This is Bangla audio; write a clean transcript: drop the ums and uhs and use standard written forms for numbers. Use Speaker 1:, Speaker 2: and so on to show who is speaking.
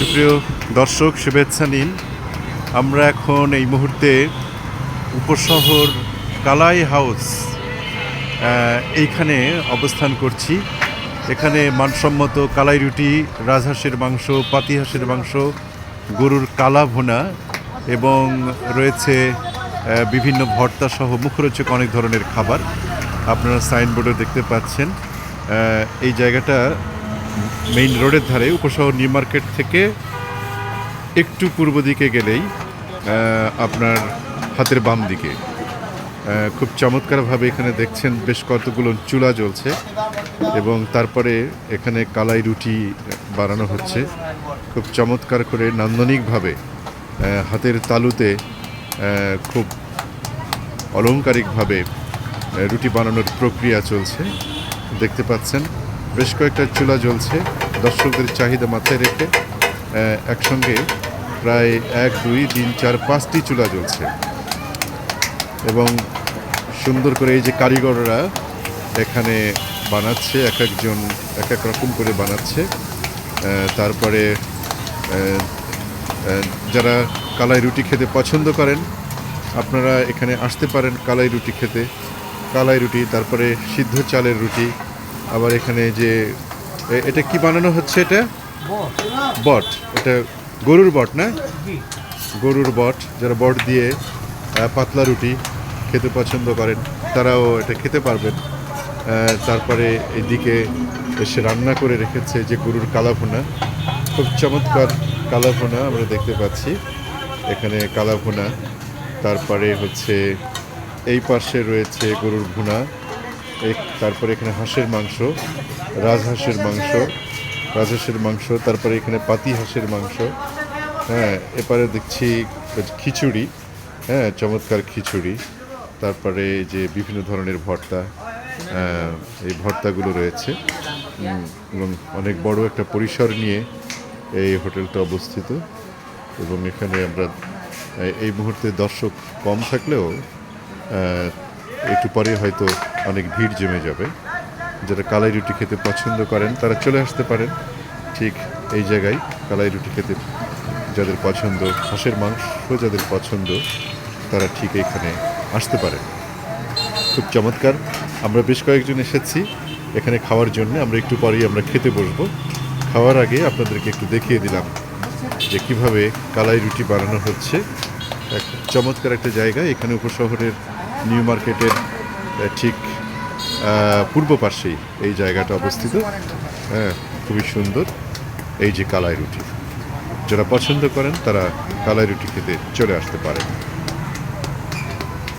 Speaker 1: সুপ্রিয় দর্শক, শুভেচ্ছা নিন। আমরা এখন এই মুহূর্তে উপশহর কালাই হাউস এইখানে অবস্থান করছি। এখানে মানসম্মত কালাই রুটি, রাজহাঁসের মাংস, পাতি হাঁসের মাংস, গরুর কালা ভুনা এবং রয়েছে বিভিন্ন ভর্তা সহ মুখরোচক অনেক ধরনের খাবার। আপনারা সাইনবোর্ডে দেখতে পাচ্ছেন। এই জায়গাটা মেইন রোডের ধারে, উপশহর নিউ মার্কেট থেকে একটু পূর্ব দিকে গেলেই আপনার হাতের বাম দিকে খুব চমৎকারভাবে এখানে দেখছেন বেশ কতগুলো চুলা জ্বলছে এবং তারপরে এখানে কালাই রুটি বানানো হচ্ছে খুব চমৎকার করে, নান্দনিকভাবে হাতের তালুতে খুব অলংকারিকভাবে রুটি বানানোর প্রক্রিয়া চলছে। দেখতে পাচ্ছেন বেশ কয়েকটা চুলা জ্বলছে। দর্শকদের চাহিদা মাথায় রেখে একসঙ্গে প্রায় 1, 2, 3, 4, 5টি চুলা জ্বলছে এবং সুন্দর করে এই যে কারিগররা এখানে বানাচ্ছে, এক একজন এক এক রকম করে বানাচ্ছে। তারপরে যারা কালাই রুটি খেতে পছন্দ করেন আপনারা এখানে আসতে পারেন কালাই রুটি খেতে। কালাই রুটি, তারপরে সিদ্ধ চালের রুটি, আবার এখানে যে এটা কি বানানো হচ্ছে, এটা বট, এটা গরুর বট না? গরুর বট, যারা বট দিয়ে পাতলা রুটি খেতে পছন্দ করেন তারাও এটা খেতে পারবেন। তারপরে এদিকে এসে রান্না করে রেখেছে যে গরুর কালা ভুনা, খুব চমৎকার কালা ভুনা আমরা দেখতে পাচ্ছি এখানে, কালা ভুনা। তারপরে হচ্ছে এই পাশে রয়েছে গরুর ভুনা, তারপরে এখানে হাঁসের মাংস, রাজহাঁসের মাংস, তারপরে এখানে পাতি হাঁসের মাংস। হ্যাঁ, এপারে দেখছি খিচুড়ি, হ্যাঁ চমৎকার খিচুড়ি। তারপরে যে বিভিন্ন ধরনের ভর্তা, এই ভর্তাগুলো রয়েছে এবং অনেক বড় একটা পরিসর নিয়ে এই হোটেলটা অবস্থিত এবং এখানে আমরা এই মুহূর্তে দর্শক কম থাকলেও একটু পরে হয়তো অনেক ভিড় জমে যাবে। যারা কালাই রুটি খেতে পছন্দ করেন তারা চলে আসতে পারেন ঠিক এই জায়গায়। কালাই রুটি খেতে যাদের পছন্দ, হাঁসের মাংস যাদের পছন্দ, তারা ঠিক এখানে আসতে পারেন। খুব চমৎকার। আমরা বেশ কয়েকজন এসেছি এখানে খাওয়ার জন্য। আমরা একটু পরেই আমরা খেতে বসবো। খাওয়ার আগে আপনাদেরকে একটু দেখিয়ে দিলাম যে কীভাবে কালাই রুটি বানানো হচ্ছে। এক চমৎকার একটা জায়গা, এখানে উপশহরের নিউ মার্কেটের ঠিক পূর্ব পাশেই এই জায়গাটা অবস্থিত। হ্যাঁ, খুবই সুন্দর। এই যে কালাই রুটি, যারা পছন্দ করেন তারা কালাই রুটি খেতে চলে আসতে পারেন।